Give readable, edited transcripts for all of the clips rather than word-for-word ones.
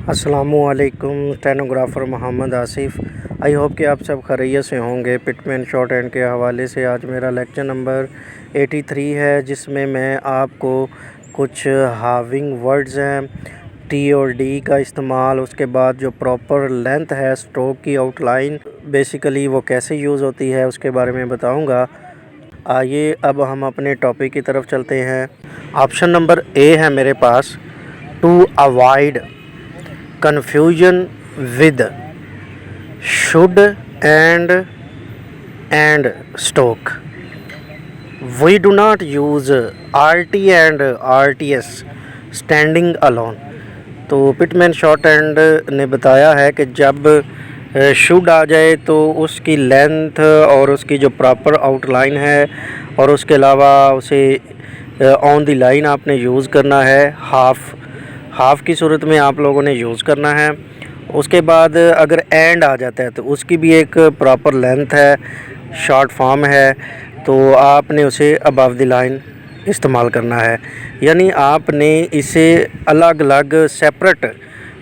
अस्सलामुअलैकुम। Stenographer Mohammad Asif. I hope कि आप सब खैरियत से होंगे। पिटमैन शॉर्ट हैंड के हवाले से आज मेरा लेक्चर नंबर 83 है, जिसमें मैं आपको कुछ हाविंग वर्ड्स हैं, टी और डी का इस्तेमाल, उसके बाद जो प्रॉपर लेंथ है स्ट्रोक की आउटलाइन बेसिकली वो कैसे यूज़ होती है उसके बारे में बताऊंगा। आइए अब हम अपने टॉपिक की तरफ चलते हैं। ऑप्शन नंबर ए है मेरे पास, to avoid confusion with should and stock. We do not use RT and RTS standing alone. तो पिटमैन शॉर्ट हैंड ने बताया है कि जब शुड आ जाए तो उसकी लेंथ और उसकी जो प्रॉपर आउटलाइन है और उसके अलावा उसे ऑन द लाइन आपने यूज़ करना है, हाफ़ की सूरत में आप लोगों ने यूज़ करना है। उसके बाद अगर एंड आ जाता है तो उसकी भी एक प्रॉपर लेंथ है, शॉर्ट फॉर्म है, तो आपने उसे अबव द लाइन इस्तेमाल करना है। यानी आपने इसे अलग अलग सेपरेट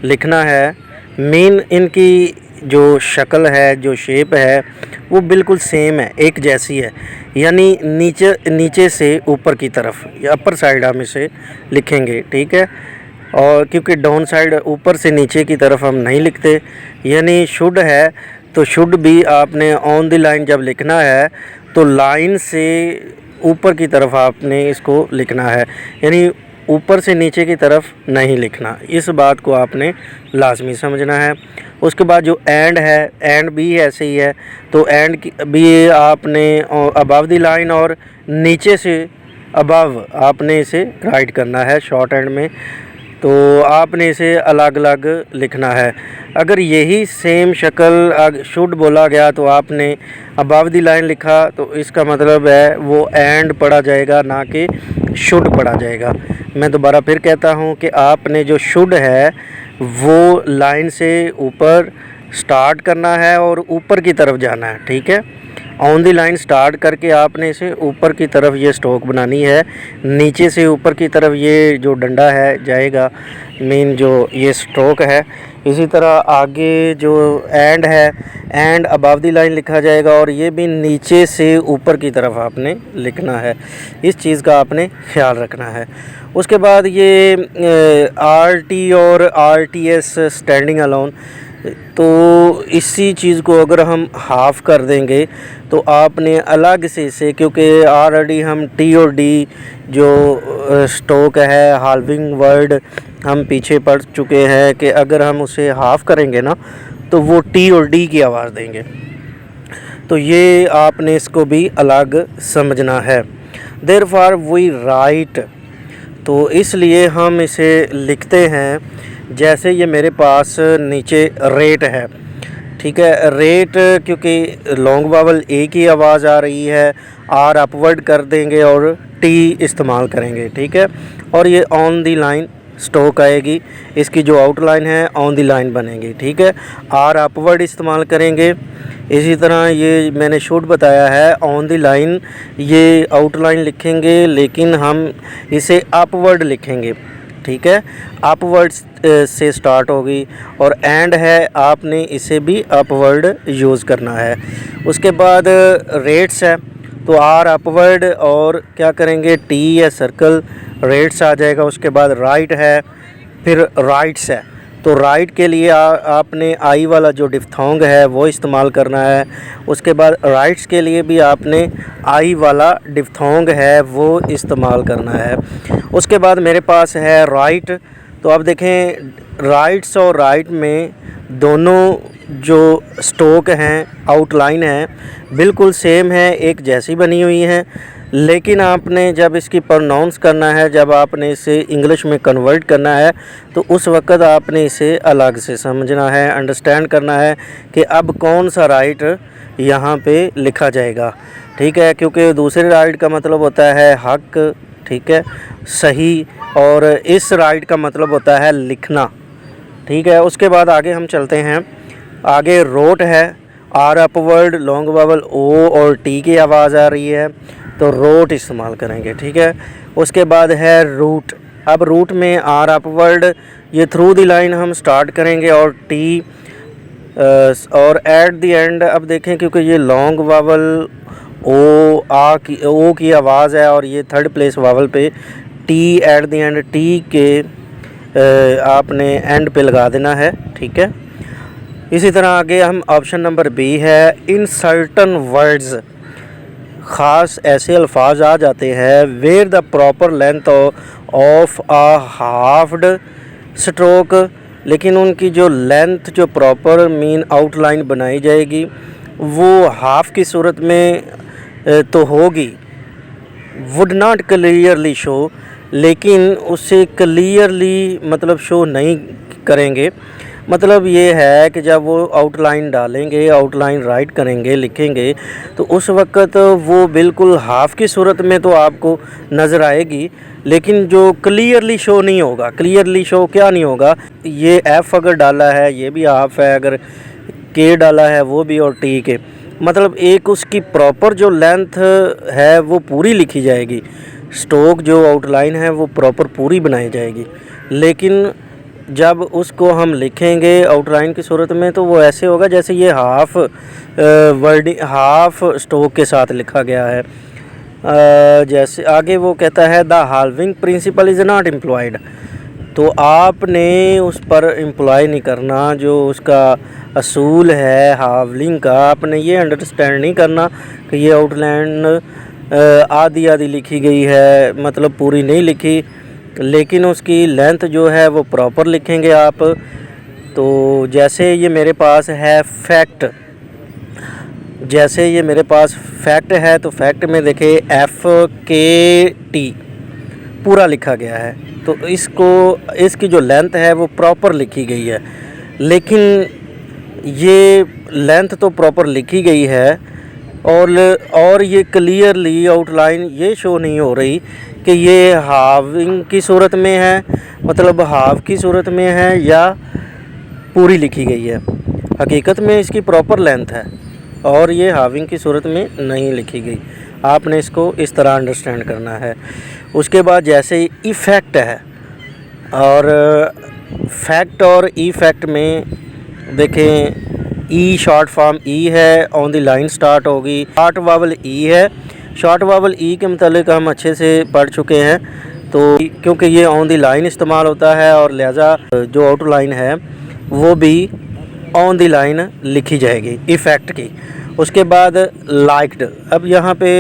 लिखना है। मेन इनकी जो शक्ल है, जो शेप है, वो बिल्कुल सेम है, एक जैसी है। यानी नीचे से ऊपर की तरफ या अपर साइड हम इसे लिखेंगे, ठीक है। और क्योंकि डाउन साइड ऊपर से नीचे की तरफ हम नहीं लिखते, यानी शुड है तो शुड भी आपने ऑन द लाइन जब लिखना है तो लाइन से ऊपर की तरफ आपने इसको लिखना है, यानी ऊपर से नीचे की तरफ नहीं लिखना। इस बात को आपने लाजमी समझना है। उसके बाद जो एंड है, एंड भी ऐसे ही है, तो एंड भी आपने अबव द लाइन और नीचे से अबव आपने इसे राइट करना है शॉर्ट हैंड में, तो आपने इसे अलग अलग लिखना है। अगर यही सेम शक्ल शुड बोला गया तो आपने अबव द लाइन लिखा, तो इसका मतलब है वो एंड पढ़ा जाएगा, ना कि शुड पढ़ा जाएगा। मैं दोबारा फिर कहता हूँ कि आपने जो शुड है वो लाइन से ऊपर स्टार्ट करना है और ऊपर की तरफ जाना है, ठीक है। ऑन द लाइन स्टार्ट करके आपने इसे ऊपर की तरफ ये स्ट्रोक बनानी है, नीचे से ऊपर की तरफ ये जो डंडा है जाएगा, मेन जो ये स्ट्रोक है। इसी तरह आगे जो एंड है, एंड अबव द लाइन लिखा जाएगा और ये भी नीचे से ऊपर की तरफ आपने लिखना है। इस चीज़ का आपने ख्याल रखना है। उसके बाद ये RT और RTS स्टैंडिंग अलोन, तो इसी चीज़ को अगर हम हाफ़ कर देंगे तो आपने अलग से इसे, क्योंकि ऑलरेडी हम टी और डी जो स्ट्रोक है, हाल्विंग वर्ड हम पीछे पढ़ चुके हैं कि अगर हम उसे हाफ़ करेंगे ना तो वो टी और डी की आवाज़ देंगे, तो ये आपने इसको भी अलग समझना है। देयरफॉर वी राइट, तो इसलिए हम इसे लिखते हैं जैसे ये मेरे पास नीचे रेट है, ठीक है। रेट क्योंकि लॉन्ग वावल ए की आवाज़ आ रही है, आर अपवर्ड कर देंगे और टी इस्तेमाल करेंगे, ठीक है। और ये ऑन दी लाइन स्ट्रोक आएगी, इसकी जो आउटलाइन है ऑन दी लाइन बनेगी, ठीक है। आर अपवर्ड इस्तेमाल करेंगे। इसी तरह ये मैंने शुड बताया है, ऑन दी लाइन ये आउटलाइन लिखेंगे, लेकिन हम इसे अपवर्ड लिखेंगे, ठीक है। अपवर्ड से स्टार्ट होगी और एंड है, आपने इसे भी अपवर्ड यूज़ करना है। उसके बाद रेट्स है, तो आर अपवर्ड और क्या करेंगे, टी या सर्कल रेट्स आ जाएगा। उसके बाद राइट है, फिर राइट्स है, तो राइट के लिए आपने आई वाला जो डिफ्थोंग है वो इस्तेमाल करना है। उसके बाद राइट्स के लिए भी आपने आई वाला डिफ्थोंग है वो इस्तेमाल करना है। उसके बाद मेरे पास है राइट, तो आप देखें राइट्स और राइट में दोनों जो स्ट्रोक हैं, आउटलाइन है, बिल्कुल सेम है, एक जैसी बनी हुई है। लेकिन आपने जब इसकी प्रोनाउंस करना है, जब आपने इसे इंग्लिश में कन्वर्ट करना है, तो उस वक़्त आपने इसे अलग से समझना है, अंडरस्टैंड करना है कि अब कौन सा राइट यहाँ पे लिखा जाएगा, ठीक है। क्योंकि दूसरे राइट का मतलब होता है हक, ठीक है, सही, और इस राइट का मतलब होता है लिखना, ठीक है। उसके बाद आगे हम चलते हैं। आगे रोट है, आर अपवर्ड, लॉन्ग वावल ओ और टी की आवाज़ आ रही है, तो रोट इस्तेमाल करेंगे, ठीक है। उसके बाद है रूट। अब रूट में आर अपवर्ड ये थ्रू द लाइन हम स्टार्ट करेंगे और टी और एट द एंड अब देखें क्योंकि ये लॉन्ग वावल ओ की आवाज़ है और ये थर्ड प्लेस वावल पे T eight the and T के आपने एंड पे लगा देना है, ठीक है। इसी तरह आगे हम ऑप्शन नंबर बी है, इन सर्टन वर्ड्स ख़ास ऐसे अल्फाज आ जाते हैं where the proper length of a halved stroke, लेकिन उनकी जो लेंथ जो प्रॉपर मीन आउटलाइन बनाई जाएगी वो हाफ की सूरत में तो होगी, वुड नॉट क्लियरली शो, लेकिन उससे क्लियरली मतलब शो नहीं करेंगे। मतलब ये है कि जब वो आउटलाइन डालेंगे, आउटलाइन राइट करेंगे, लिखेंगे, तो उस वक़्त वो बिल्कुल हाफ की सूरत में तो आपको नज़र आएगी, लेकिन जो क्लियरली शो नहीं होगा। क्लियरली शो क्या नहीं होगा, ये एफ़ अगर डाला है ये भी हाफ है, अगर के डाला है वो भी, और टी के, मतलब एक उसकी प्रॉपर जो लेंथ है वो पूरी लिखी जाएगी, स्ट्रोक जो आउटलाइन है वो प्रॉपर पूरी बनाई जाएगी। लेकिन जब उसको हम लिखेंगे आउटलाइन की सूरत में तो वो ऐसे होगा जैसे ये हाफ वर्डिंग हाफ स्ट्रोक के साथ लिखा गया है। जैसे आगे वो कहता है the halving principle is not employed, तो आपने उस पर एम्प्लॉय नहीं करना, जो उसका असूल है हावलिंग का, आपने ये अंडरस्टैंड नहीं करना कि ये आउटलाइन आधी आधी लिखी गई है, मतलब पूरी नहीं लिखी, लेकिन उसकी लेंथ जो है वो प्रॉपर लिखेंगे आप। तो जैसे ये मेरे पास है फैक्ट, जैसे ये मेरे पास फैक्ट है तो फैक्ट में देखें एफ़ के टी पूरा लिखा गया है, तो इसकी जो लेंथ है वो प्रॉपर लिखी गई है, लेकिन ये लेंथ तो प्रॉपर लिखी गई है और ये क्लियरली आउटलाइन ये शो नहीं हो रही कि ये हाविंग की सूरत में है, मतलब हाफ की सूरत में है या पूरी लिखी गई है। हकीकत में इसकी प्रॉपर लेंथ है और ये हाविंग की सूरत में नहीं लिखी गई। आपने इसको इस तरह अंडरस्टैंड करना है। उसके बाद जैसे इफ़ेक्ट है, और फैक्ट और इफ़ेक्ट में देखें ई शॉर्ट फॉर्म ई है, ऑन द लाइन स्टार्ट होगी, शॉर्ट वावल ई है। शॉर्ट वावल ई के मतलब हम अच्छे से पढ़ चुके हैं, तो क्योंकि ये ऑन द लाइन इस्तेमाल होता है और लिहाजा जो आउटलाइन है वो भी ऑन द लाइन लिखी जाएगी इफ़ेक्ट की। उसके बाद लाइक्ड, अब यहाँ पे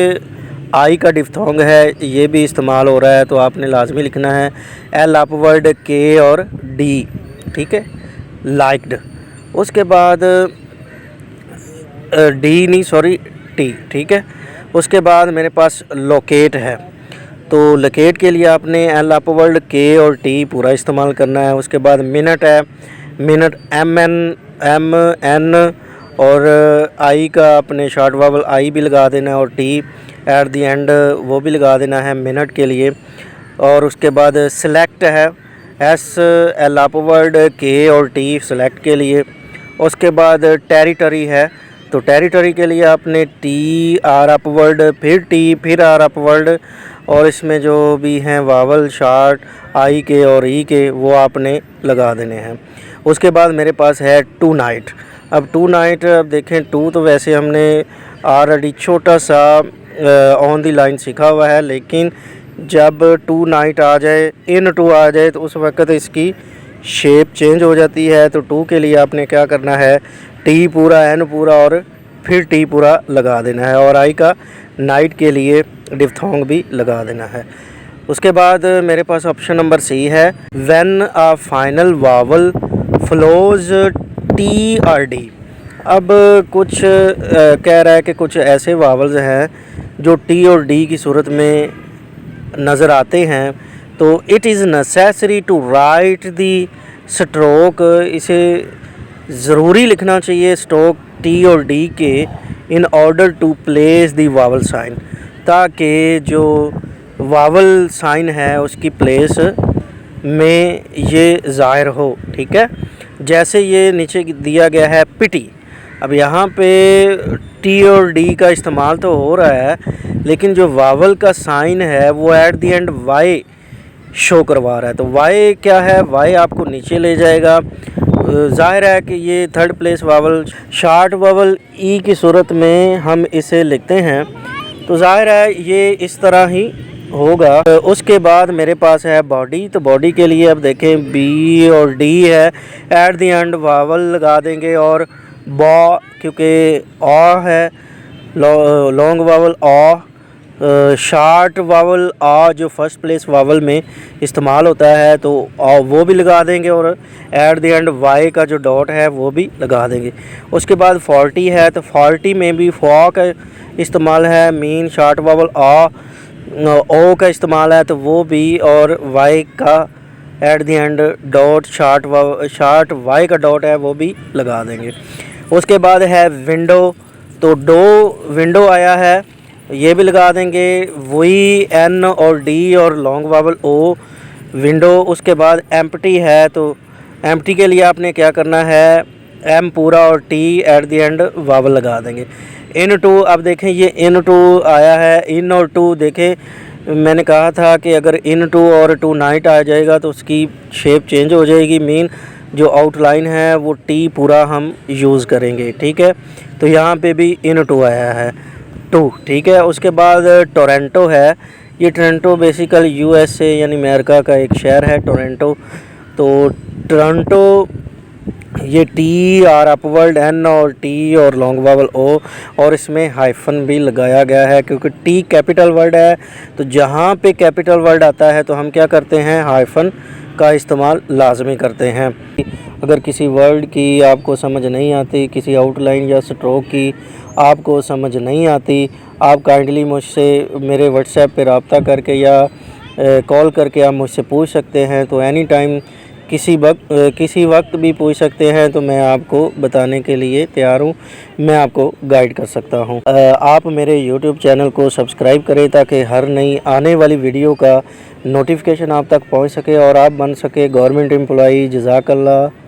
आई का डिफ्थोंग है, ये भी इस्तेमाल हो रहा है, तो आपने लाजमी लिखना है एल अपवर्ड के और डी, ठीक है, लाइक्ड। उसके बाद डी नहीं सॉरी टी, ठीक है। उसके बाद मेरे पास लोकेट है, तो लोकेट के लिए आपने एल अपवर्ड के और टी पूरा इस्तेमाल करना है। उसके बाद मिनट है, मिनट एम एन और आई का आपने शॉर्ट वावल आई भी लगा देना है और टी एट द एंड वो भी लगा देना है मिनट के लिए। और उसके बाद सेलेक्ट है, एस एल अपवर्ड के और टी सेलेक्ट के लिए। उसके बाद टेरिटरी है, तो टेरिटरी के लिए आपने टी आर अपवर्ड फिर टी फिर आर अपवर्ड, और इसमें जो भी हैं वावल शॉर्ट आई के और ई के वो आपने लगा देने हैं। उसके बाद मेरे पास है टू नाइट। अब टू नाइट, अब देखें टू तो वैसे हमने ऑलरेडी छोटा सा ऑन दी लाइन सीखा हुआ है, लेकिन जब टू नाइट आ जाए, इन टू आ जाए, तो उस वक़्त इसकी शेप चेंज हो जाती है। तो टू के लिए आपने क्या करना है, टी पूरा एन पूरा और फिर टी पूरा लगा देना है, और आई का नाइट के लिए डिफ्थोंग भी लगा देना है। उसके बाद मेरे पास ऑप्शन नंबर सी है, when a final vowel flows T R D. अब कुछ कह रहा है कि कुछ ऐसे वावल्स हैं जो टी और डी की सूरत में नज़र आते हैं, तो it is necessary to write the stroke, इसे ज़रूरी लिखना चाहिए स्ट्रोक टी और डी के in order to place the vowel sign, ताकि जो वावल साइन है उसकी प्लेस में ये ज़ाहिर हो, ठीक है। जैसे ये नीचे दिया गया है पिटी, अब यहाँ पे टी और डी का इस्तेमाल तो हो रहा है, लेकिन जो वावल का साइन है वो at the end Y show करवा रहा है। तो वाई क्या है, वाई आपको नीचे ले जाएगा। ज़ाहिर है कि ये third place vowel short vowel ई की सूरत में हम इसे लिखते हैं, तो ज़ाहिर है ये इस तरह ही होगा। उसके बाद मेरे पास है बॉडी। तो बॉडी के लिए अब देखें बी और डी है, एट द एंड वावल लगा देंगे, और बॉ क्योंकि आ है, लॉन्ग वावल आ, शार्ट वावल आ जो फर्स्ट प्लेस वावल में इस्तेमाल होता है, तो आ वो भी लगा देंगे, और एट द एंड वाई का जो डॉट है वो भी लगा देंगे। उसके बाद 40 है, तो 40 में भी फॉ का इस्तेमाल है, मीन शार्ट वावल आ, ओ का इस्तेमाल है तो वो भी, और वाई का at the end dot short Y का डॉट है वो भी लगा देंगे। उसके बाद है विंडो, तो डो विंडो आया है, ये भी लगा देंगे, वी एन और डी और लॉन्ग वावल ओ विंडो। उसके बाद एम्प्टी है, तो एम्प्टी के लिए आपने क्या करना है, एम पूरा और T eight the and vowel लगा देंगे। इन टू, अब देखें ये इन टू आया है, इन और टू देखें मैंने कहा था कि अगर इन टू और टू नाइट आ जाएगा तो उसकी शेप चेंज हो जाएगी, मीन जो आउटलाइन है वो टी पूरा हम यूज़ करेंगे, ठीक है। तो यहाँ पे भी इन टू आया है, टू, ठीक है। उसके बाद टोरंटो है, ये टोरंटो बेसिकल यूएसए यानी अमेरिका का एक शहर है टोरंटो। तो टोरंटो ये टी आर अपवर्ड एन और टी और लॉन्ग वावल ओ, और इसमें हाइफन भी लगाया गया है क्योंकि टी कैपिटल वर्ड है। तो जहाँ पे कैपिटल वर्ड आता है तो हम क्या करते हैं, हाइफन का इस्तेमाल लाजमी करते हैं। अगर किसी वर्ड की आपको समझ नहीं आती, किसी आउटलाइन या स्ट्रोक की आपको समझ नहीं आती, आप काइंडली मुझसे मेरे व्हाट्सएप पे रब्ता करके या कॉल करके आप मुझसे पूछ सकते हैं। तो एनी टाइम किसी वक्त भी पूछ सकते हैं, तो मैं आपको बताने के लिए तैयार हूँ, मैं आपको गाइड कर सकता हूँ। आप मेरे YouTube चैनल को सब्सक्राइब करें ताकि हर नई आने वाली वीडियो का नोटिफिकेशन आप तक पहुँच सके और आप बन सके गवर्नमेंट एम्प्लॉई। जज़ाकल्लाह।